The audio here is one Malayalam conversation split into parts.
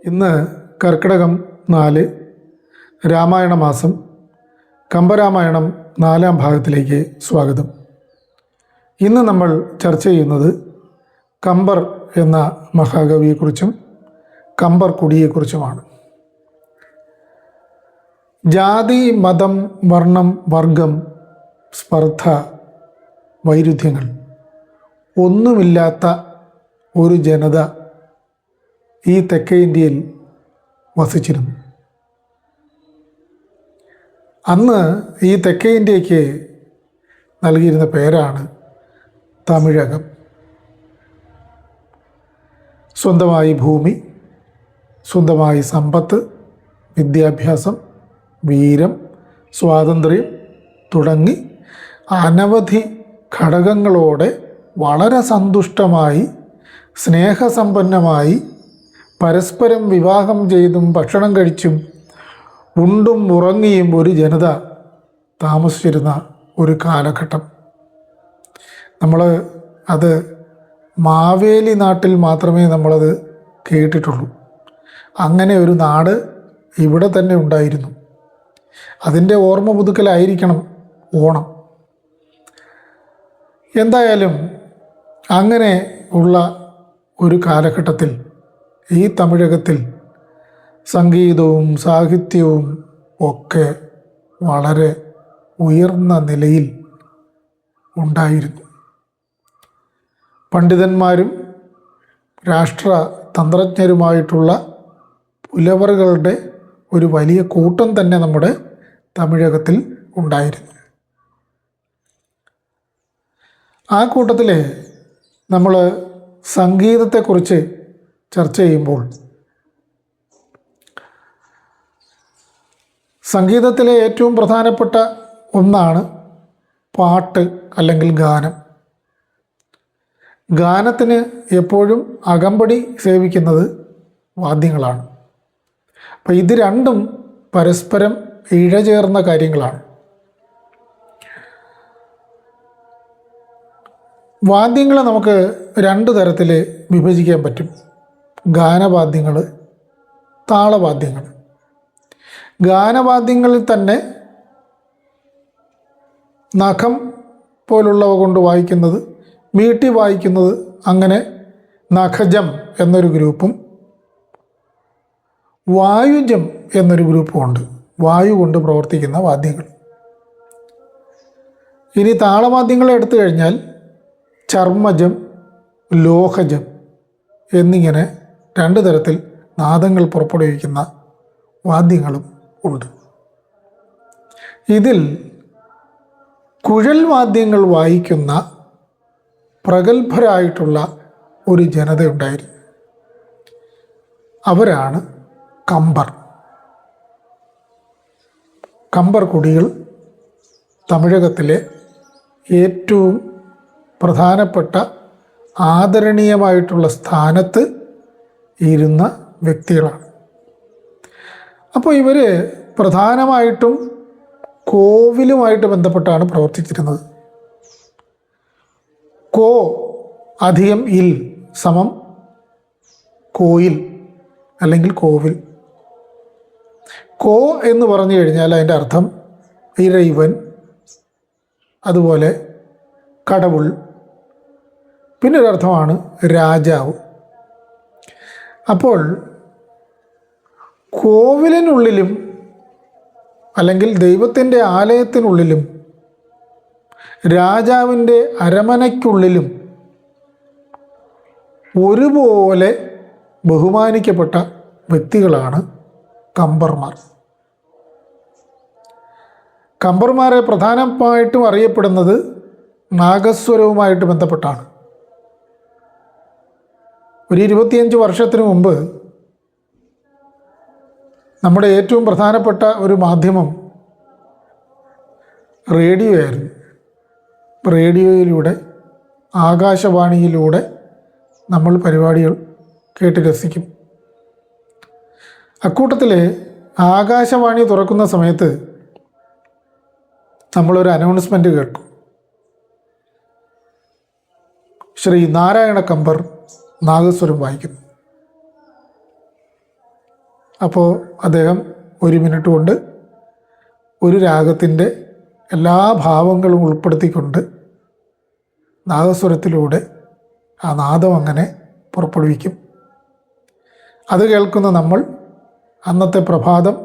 ഇന്ന് കർക്കിടകം 4 രാമായണ മാസം കമ്പരാമായണം 4-ാം ഭാഗത്തിലേക്ക് സ്വാഗതം. ഇന്ന് നമ്മൾ ചർച്ച ചെയ്യുന്നത് കമ്പർ എന്ന മഹാകവിയെക്കുറിച്ചും കമ്പർ കുടിയെക്കുറിച്ചുമാണ്. ജാതി, മതം, വർണ്ണം, വർഗം, സ്പർദ്ധ, വൈരുദ്ധ്യങ്ങൾ ഒന്നുമില്ലാത്ത ഒരു ജനത ഈ തെക്കേ ഇന്ത്യയിൽ വസിച്ചിരുന്നു. അന്ന് ഈ തെക്കേ ഇന്ത്യക്ക് നൽകിയിരുന്ന പേരാണ് തമിഴകം. സ്വന്തമായി ഭൂമി, സ്വന്തമായി സമ്പത്ത്, വിദ്യാഭ്യാസം, വീരം, സ്വാതന്ത്ര്യം തുടങ്ങി അനവധി ഘടകങ്ങളോടെ വളരെ സന്തുഷ്ടമായി സ്നേഹസമ്പന്നമായി പരസ്പരം വിവാഹം ചെയ്തും ഭക്ഷണം കഴിച്ചും ഉണ്ടും ഉറങ്ങിയും ഒരു ജനത താമസിച്ചിരുന്ന ഒരു കാലഘട്ടം. നമ്മൾ അത് മാവേലി നാട്ടിൽ മാത്രമേ നമ്മളത് കേട്ടിട്ടുള്ളൂ. അങ്ങനെ ഒരു നാട് ഇവിടെ തന്നെ ഉണ്ടായിരുന്നു. അതിൻ്റെ ഓർമ്മ പുതുക്കലായിരിക്കണം ഓണം. എന്തായാലും അങ്ങനെ ഉള്ള ഒരു കാലഘട്ടത്തിൽ ഈ തമിഴകത്തിൽ സംഗീതവും സാഹിത്യവും ഒക്കെ വളരെ ഉയർന്ന നിലയിൽ ഉണ്ടായിരുന്നു. പണ്ഡിതന്മാരും രാഷ്ട്രതന്ത്രജ്ഞരുമായിട്ടുള്ള പുലവറുകളുടെ ഒരു വലിയ കൂട്ടം തന്നെ നമ്മുടെ തമിഴകത്തിൽ ഉണ്ടായിരുന്നു. ആ കൂട്ടത്തിൽ നമ്മൾ സംഗീതത്തെക്കുറിച്ച് ചർച്ച ചെയ്യുമ്പോൾ സംഗീതത്തിലെ ഏറ്റവും പ്രധാനപ്പെട്ട ഒന്നാണ് പാട്ട് അല്ലെങ്കിൽ ഗാനം. ഗാനത്തിന് എപ്പോഴും അകമ്പടി സേവിക്കുന്നത് വാദ്യങ്ങളാണ്. അപ്പം ഇത് രണ്ടും പരസ്പരം ഇഴചേർന്ന കാര്യങ്ങളാണ്. വാദ്യങ്ങളെ നമുക്ക് 2 തരത്തിൽ വിഭജിക്കാൻ പറ്റും: ഗാനവാദ്യങ്ങൾ, താളവാദ്യങ്ങൾ. ഗാനവാദ്യങ്ങളിൽ തന്നെ നഖം പോലുള്ളവ കൊണ്ട് വായിക്കുന്നത്, മീട്ടി വായിക്കുന്നത്, അങ്ങനെ നഖജം എന്നൊരു ഗ്രൂപ്പും വായുജം എന്നൊരു ഗ്രൂപ്പും ഉണ്ട്. വായു കൊണ്ട് പ്രവർത്തിക്കുന്ന വാദ്യങ്ങൾ. ഇനി താളവാദ്യങ്ങളെ എടുത്തു കഴിഞ്ഞാൽ ചർമ്മജം, ലോഹജം എന്നിങ്ങനെ 2 തരത്തിൽ നാദങ്ങൾ പുറപ്പെടുവിക്കുന്ന വാദ്യങ്ങളും ഉണ്ട്. ഇതിൽ കുഴൽ വാദ്യങ്ങൾ വായിക്കുന്ന പ്രഗത്ഭരായിട്ടുള്ള ഒരു ജനതയുണ്ടായിരുന്നു. അവരാണ് കമ്പർ. കമ്പർ കുടികൾ തമിഴകത്തിലെ ഏറ്റവും പ്രധാനപ്പെട്ട ആദരണീയമായിട്ടുള്ള സ്ഥാനത്ത് ഇരുന്ന വ്യക്തികളാണ്. അപ്പോൾ ഇവർ പ്രധാനമായിട്ടും കോവിലുമായിട്ട് ബന്ധപ്പെട്ടാണ് പ്രവർത്തിച്ചിരുന്നത്. കോ അധികം ഇൽ സമം കോയിൽ അല്ലെങ്കിൽ കോവിൽ. കോ എന്ന് പറഞ്ഞു കഴിഞ്ഞാൽ അതിൻ്റെ അർത്ഥം ഇറൈവൻ, അതുപോലെ കടവുൾ, പിന്നെ ഒരർത്ഥമാണ് രാജാവ്. അപ്പോൾ കോവിലിനുള്ളിലും അല്ലെങ്കിൽ ദൈവത്തിൻ്റെ ആലയത്തിനുള്ളിലും രാജാവിൻ്റെ അരമനയ്ക്കുള്ളിലും ഒരുപോലെ ബഹുമാനിക്കപ്പെട്ട വ്യക്തികളാണ് കമ്പർമാർ. കമ്പർമാരെ പ്രധാനമായിട്ടും അറിയപ്പെടുന്നത് നാഗസ്വരവുമായിട്ട് ബന്ധപ്പെട്ടാണ്. ഒരു 25 വർഷത്തിന് മുമ്പ് നമ്മുടെ ഏറ്റവും പ്രധാനപ്പെട്ട ഒരു മാധ്യമം റേഡിയോ ആയിരുന്നു. റേഡിയോയിലൂടെ, ആകാശവാണിയിലൂടെ നമ്മൾ പരിപാടികൾ കേട്ട് രസിക്കും. അക്കൂട്ടത്തിൽ ആകാശവാണി തുറക്കുന്ന സമയത്ത് നമ്മളൊരു അനൗൺസ്മെൻറ്റ് കേൾക്കും. ശ്രീ നാരായണ കമ്പർ നാഗസ്വരം വായിക്കുന്നു. അപ്പോൾ അദ്ദേഹം 1 മിനിറ്റ് കൊണ്ട് ഒരു രാഗത്തിൻ്റെ എല്ലാ ഭാവങ്ങളും ഉൾപ്പെടുത്തിക്കൊണ്ട് നാദസ്വരത്തിലൂടെ ആ നാദം അങ്ങനെ പുറപ്പെടുവിക്കും. അത് കേൾക്കുന്ന നമ്മൾ അന്നത്തെ പ്രഭാതം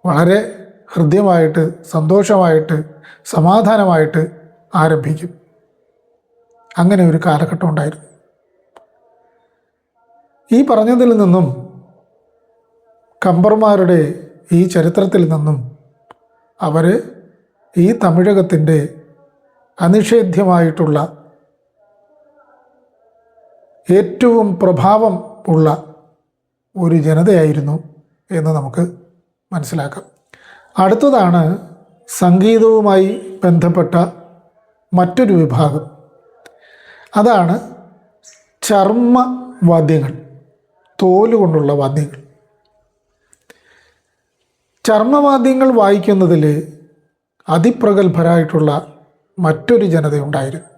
വളരെ ഹൃദ്യമായിട്ട്, സന്തോഷമായിട്ട്, സമാധാനമായിട്ട് ആരംഭിക്കും. അങ്ങനെ ഒരു കാലഘട്ടം ഉണ്ടായിരുന്നു. ഈ പറഞ്ഞതിൽ നിന്നും, കമ്പർമാരുടെ ഈ ചരിത്രത്തിൽ നിന്നും അവർ ഈ തമിഴകത്തിൻ്റെ അനിഷേധ്യമായിട്ടുള്ള ഏറ്റവും പ്രഭാവം ഉള്ള ഒരു ജനതയായിരുന്നു എന്ന് നമുക്ക് മനസ്സിലാക്കാം. അടുത്തതാണ് സംഗീതവുമായി ബന്ധപ്പെട്ട മറ്റൊരു വിഭാഗം. അതാണ് ചർമ്മവാദ്യങ്ങൾ, തോലുകൊണ്ടുള്ള വാദ്യങ്ങൾ. ചർമ്മവാദ്യങ്ങൾ വായിക്കുന്നതിൽ അതിപ്രഗത്ഭരായിട്ടുള്ള മറ്റൊരു ജനതയുണ്ടായിരുന്നു.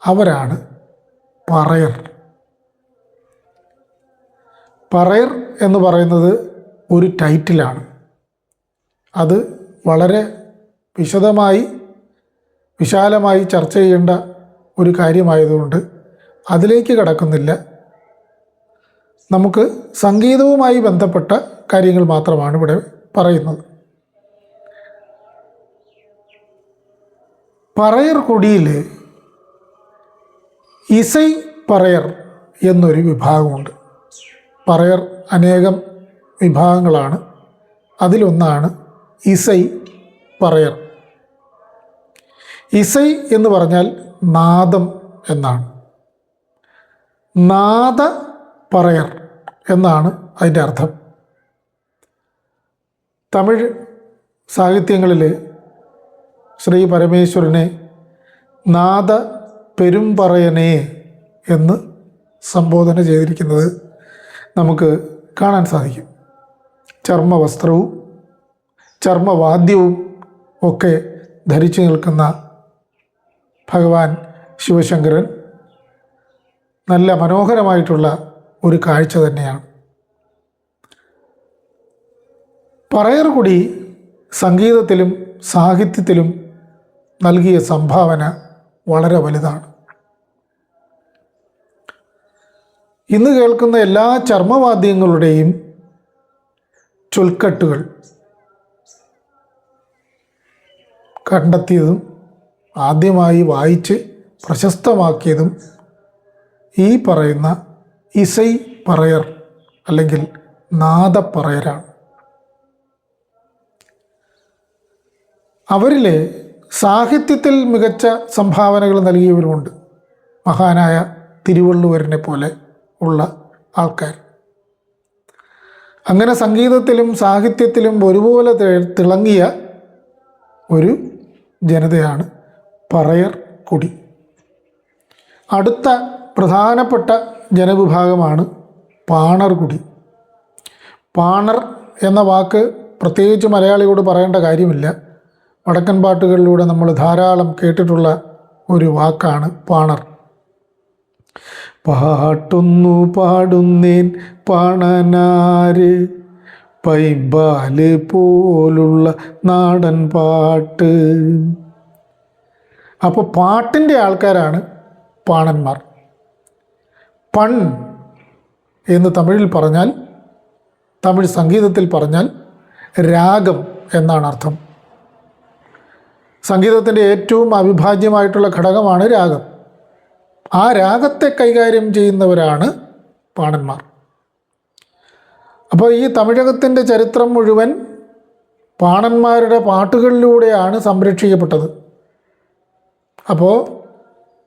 അവരാണ് പറയർ. പറയർ എന്ന് പറയുന്നത് ഒരു ടൈറ്റിലാണ്. അത് വളരെ വിശാലമായി ചർച്ച ചെയ്യേണ്ട ഒരു കാര്യമായതുകൊണ്ട് അതിലേക്ക് കടക്കുന്നില്ല. നമുക്ക് സംഗീതവുമായി ബന്ധപ്പെട്ട കാര്യങ്ങൾ മാത്രമാണ് ഇവിടെ പറയുന്നത്. പറയർ കുടിയിൽ ഇസൈ പറയർ എന്നൊരു വിഭാഗമുണ്ട്. പറയർ അനേകം വിഭാഗങ്ങളാണ്. അതിലൊന്നാണ് ഇസൈ പറയർ. ഇസൈ എന്ന് പറഞ്ഞാൽ നാദം എന്നാണ്. നാദ പറയർ എന്നാണ് അതിൻ്റെ അർത്ഥം. തമിഴ് സാഹിത്യങ്ങളിൽ ശ്രീ പരമേശ്വരനെ നാദ പെരുമ്പറയനേ എന്ന് സംബോധന ചെയ്തിരിക്കുന്നത് നമുക്ക് കാണാൻ സാധിക്കും. ചർമ്മവസ്ത്രവും ചർമ്മവാദ്യവും ഒക്കെ ധരിച്ചു നിൽക്കുന്ന ഭഗവാൻ ശിവശങ്കരൻ നല്ല മനോഹരമായിട്ടുള്ള ഒരു കാഴ്ച തന്നെയാണ്. പറയർ കുടി സംഗീതത്തിലും സാഹിത്യത്തിലും നൽകിയ സംഭാവന വളരെ വലുതാണ്. ഇന്ന് കേൾക്കുന്ന എല്ലാ ചർമ്മവാദ്യങ്ങളുടെയും ചൊൽക്കെട്ടുകൾ കണ്ടെത്തിയതും ആദ്യമായി വായിച്ച് പ്രശസ്തമാക്കിയതും ഈ പറയുന്ന ഇസൈ പറയർ അല്ലെങ്കിൽ നാദപ്പറയരാണ്. അവരിൽ സാഹിത്യത്തിൽ മികച്ച സംഭാവനകൾ നൽകിയവരുമുണ്ട്. മഹാനായ തിരുവള്ളുവരനെ പോലെ ഉള്ള ആൾക്കാർ. അങ്ങനെ സംഗീതത്തിലും സാഹിത്യത്തിലും ഒരുപോലെ തിളങ്ങിയ ഒരു ജനതയാണ് പറയർ കുടി. അടുത്ത പ്രധാനപ്പെട്ട ജനവിഭാഗമാണ് പാണർ കുടി. പാണർ എന്ന വാക്ക് പ്രത്യേകിച്ച് മലയാളിയോട് പറയേണ്ട കാര്യമില്ല. വടക്കൻ പാട്ടുകളിലൂടെ നമ്മൾ ധാരാളം കേട്ടിട്ടുള്ള ഒരു വാക്കാണ് പാണർ. പാട്ടൊന്നു പാടുന്നേൻ പാണനാര്, പൈമ്പാല് പോലുള്ള നാടൻ പാട്ട്. അപ്പോൾ പാട്ടിൻ്റെ ആൾക്കാരാണ് പാണന്മാർ. പൺ എന്ന് തമിഴിൽ പറഞ്ഞാൽ, തമിഴ് സംഗീതത്തിൽ പറഞ്ഞാൽ രാഗം എന്നാണ് അർത്ഥം. സംഗീതത്തിൻ്റെ ഏറ്റവും അവിഭാജ്യമായിട്ടുള്ള ഘടകമാണ് രാഗം. ആ രാഗത്തെ കൈകാര്യം ചെയ്യുന്നവരാണ് പാണന്മാർ. അപ്പോൾ ഈ തമിഴകത്തിൻ്റെ ചരിത്രം മുഴുവൻ പാണന്മാരുടെ പാട്ടുകളിലൂടെയാണ് സംരക്ഷിക്കപ്പെട്ടത്. അപ്പോൾ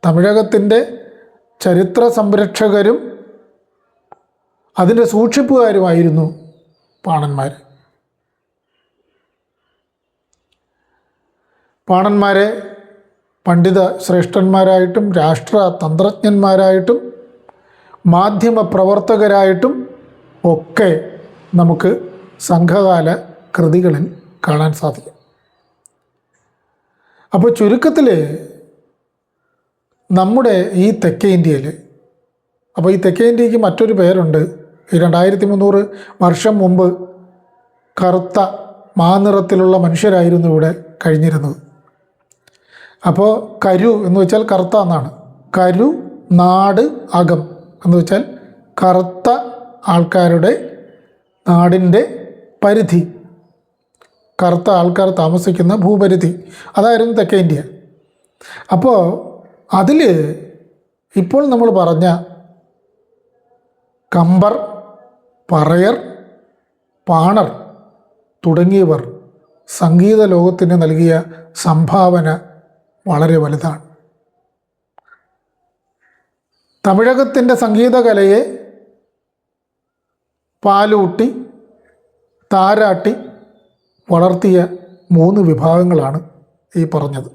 തമിഴകത്തിൻ്റെ ചരിത്ര സംരക്ഷകരും അതിൻ്റെ സൂക്ഷിപ്പുകാരുമായിരുന്നു പാണന്മാർ. പാണന്മാരെ പണ്ഡിത ശ്രേഷ്ഠന്മാരായിട്ടും രാഷ്ട്ര തന്ത്രജ്ഞന്മാരായിട്ടും മാധ്യമ പ്രവർത്തകരായിട്ടും ഒക്കെ നമുക്ക് സംഘകാല കൃതികളിൽ കാണാൻ സാധിക്കും. അപ്പോൾ ചുരുക്കത്തിൽ നമ്മുടെ ഈ തെക്കേ ഇന്ത്യയിൽ, അപ്പോൾ ഈ തെക്കേ ഇന്ത്യക്ക് മറ്റൊരു പേരുണ്ട്, ഈ 2300 വർഷം മുമ്പ് കറുത്ത മാനിറത്തിലുള്ള മനുഷ്യരായിരുന്നു ഇവിടെ കഴിഞ്ഞിരുന്നത്. അപ്പോൾ കരു എന്ന് വെച്ചാൽ കറുത്ത എന്നാണ്. കരു, നാട്, അകം എന്ന് വെച്ചാൽ കറുത്ത ആൾക്കാരുടെ നാടിൻ്റെ പരിധി, കറുത്ത ആൾക്കാർ താമസിക്കുന്ന ഭൂപരിധി, അതായിരുന്നു തെക്കേ ഇന്ത്യ. അപ്പോൾ അതിൽ ഇപ്പോൾ നമ്മൾ പറഞ്ഞ കമ്പർ, പറയർ, പാണർ തുടങ്ങിയവർ സംഗീത ലോകത്തിന് നൽകിയ സംഭാവന വളരെ വലുതാണ്. തമിഴകത്തിൻ്റെ സംഗീതകലയെ പാലൂട്ടി താരാട്ടി വളർത്തിയ 3 വിഭാഗങ്ങളാണ് ഈ പറഞ്ഞത്.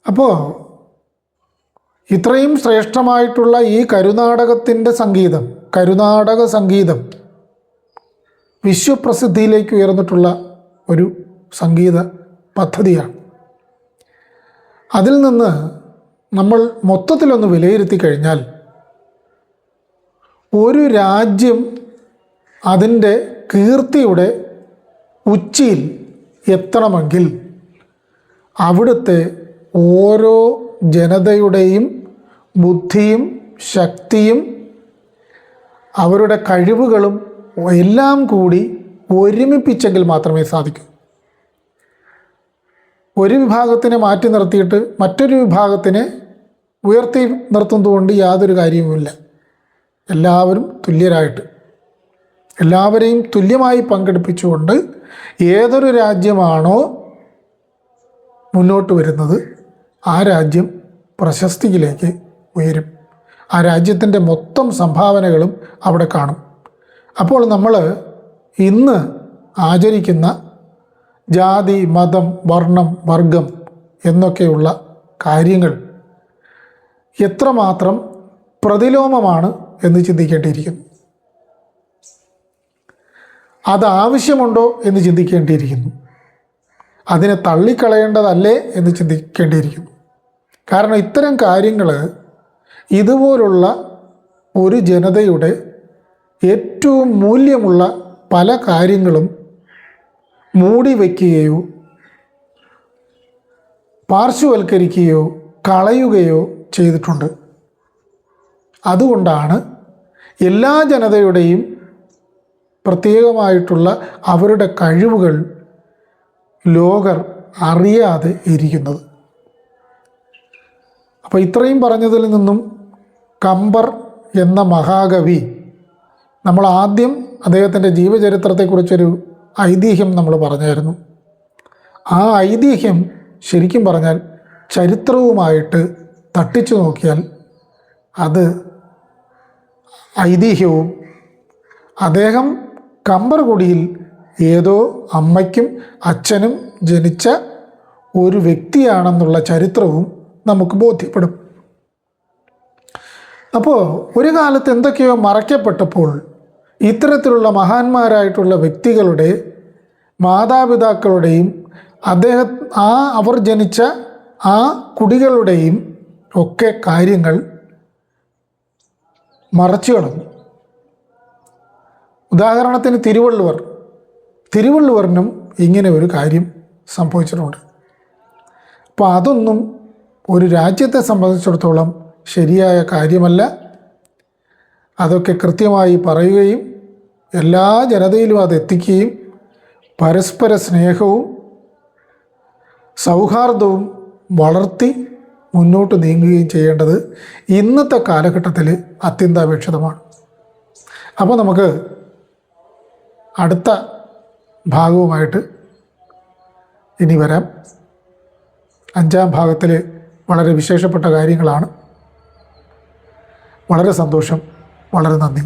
അപ്പോൾ ഇത്രയും ശ്രേഷ്ഠമായിട്ടുള്ള ഈ കരുനാടകത്തിൻ്റെ സംഗീതം, കരുനാടക സംഗീതം വിശ്വപ്രസിദ്ധിയിലേക്ക് ഉയർന്നിട്ടുള്ള ഒരു സംഗീത പദ്ധതിയാണ്. അതിൽ നിന്ന് നമ്മൾ മൊത്തത്തിലൊന്ന് വിലയിരുത്തി കഴിഞ്ഞാൽ, ഒരു രാജ്യം അതിൻ്റെ കീർത്തിയുടെ ഉച്ചിയിൽ എത്തണമെങ്കിൽ അവിടുത്തെ ഓരോ ജനതയുടെയും ബുദ്ധിയും ശക്തിയും അവരുടെ കഴിവുകളും എല്ലാം കൂടി ഒരുമിപ്പിച്ചെങ്കിൽ മാത്രമേ സാധിക്കൂ. ഒരു വിഭാഗത്തിനെ മാറ്റി നിർത്തിയിട്ട് മറ്റൊരു വിഭാഗത്തിനെ ഉയർത്തി നിർത്തുന്നതുകൊണ്ട് യാതൊരു കാര്യവുമില്ല. എല്ലാവരും തുല്യരായിട്ട്, എല്ലാവരെയും തുല്യമായി പങ്കെടുപ്പിച്ചുകൊണ്ട് ഏതൊരു രാജ്യമാണോ മുന്നോട്ട് വരുന്നത് ആ രാജ്യം പ്രശസ്തിയിലേക്ക് ഉയരും. ആ രാജ്യത്തിൻ്റെ മൊത്തം സംഭാവനകളും അവിടെ കാണും. അപ്പോൾ നമ്മൾ ഇന്ന് ആചരിക്കുന്ന ജാതി, മതം, വർണ്ണം, വർഗം എന്നൊക്കെയുള്ള കാര്യങ്ങൾ എത്രമാത്രം പ്രതിലോമമാണ് എന്ന് ചിന്തിക്കേണ്ടിയിരിക്കുന്നു. അതാവശ്യമുണ്ടോ എന്ന് ചിന്തിക്കേണ്ടിയിരിക്കുന്നു. അതിനെ തള്ളിക്കളയേണ്ടതല്ലേ എന്ന് ചിന്തിക്കേണ്ടിയിരിക്കുന്നു. കാരണം ഇത്തരം കാര്യങ്ങൾ ഇതുപോലുള്ള ഒരു ജനതയുടെ ഏറ്റവും മൂല്യമുള്ള പല കാര്യങ്ങളും മൂടി വയ്ക്കുകയോ പാർശ്വവൽക്കരിക്കുകയോ കളയുകയോ ചെയ്തിട്ടുണ്ട്. അതുകൊണ്ടാണ് എല്ലാ ജനതയുടെയും പ്രത്യേകമായിട്ടുള്ള അവരുടെ കഴിവുകൾ ലോകർ അറിയാതെ ഇരിക്കുന്നത്. അപ്പോൾ ഇത്രയും പറഞ്ഞതിൽ നിന്നും കമ്പർ എന്ന മഹാകവി, നമ്മൾ ആദ്യം അദ്ദേഹത്തിൻ്റെ ജീവചരിത്രത്തെക്കുറിച്ചൊരു ഐതിഹ്യം നമ്മൾ പറഞ്ഞായിരുന്നു. ആ ഐതിഹ്യം ശരിക്കും പറഞ്ഞാൽ ചരിത്രവുമായിട്ട് തട്ടിച്ചു നോക്കിയാൽ അത് ഐതിഹ്യവും അദ്ദേഹം കമ്പർകുടിയിൽ ഏതോ അമ്മയ്ക്കും അച്ഛനും ജനിച്ച ഒരു വ്യക്തിയാണെന്നുള്ള ചരിത്രവും നമുക്ക് ബോധ്യപ്പെടും. അപ്പോൾ ഒരു കാലത്ത് എന്തൊക്കെയോ മറയ്ക്കപ്പെട്ടപ്പോൾ ഇത്തരത്തിലുള്ള മഹാന്മാരായിട്ടുള്ള വ്യക്തികളുടെ മാതാപിതാക്കളുടെയും അവർ ജനിച്ച ആ കുടികളുടെയും ഒക്കെ കാര്യങ്ങൾ മറച്ചു കളഞ്ഞു. ഉദാഹരണത്തിന് തിരുവള്ളുവറിനും ഇങ്ങനെ ഒരു കാര്യം സംഭവിച്ചിട്ടുണ്ട്. അപ്പോൾ അതൊന്നും ഒരു രാജ്യത്തെ സംബന്ധിച്ചിടത്തോളം ശരിയായ കാര്യമല്ല. അതൊക്കെ കൃത്യമായി പറയുകയും എല്ലാ ജനതയിലും അത് എത്തിക്കുകയും പരസ്പര സ്നേഹവും സൗഹാർദ്ദവും വളർത്തി മുന്നോട്ട് നീങ്ങുകയും ചെയ്യേണ്ടത് ഇന്നത്തെ കാലഘട്ടത്തിൽ അത്യന്താപേക്ഷിതമാണ്. അപ്പോൾ നമുക്ക് അടുത്ത ഭാഗവുമായിട്ട് ഇനി വരാം. 5-ാം ഭാഗത്തിൽ വളരെ വിശേഷപ്പെട്ട കാര്യങ്ങളാണ്. വളരെ സന്തോഷം, വളരെ നന്ദി.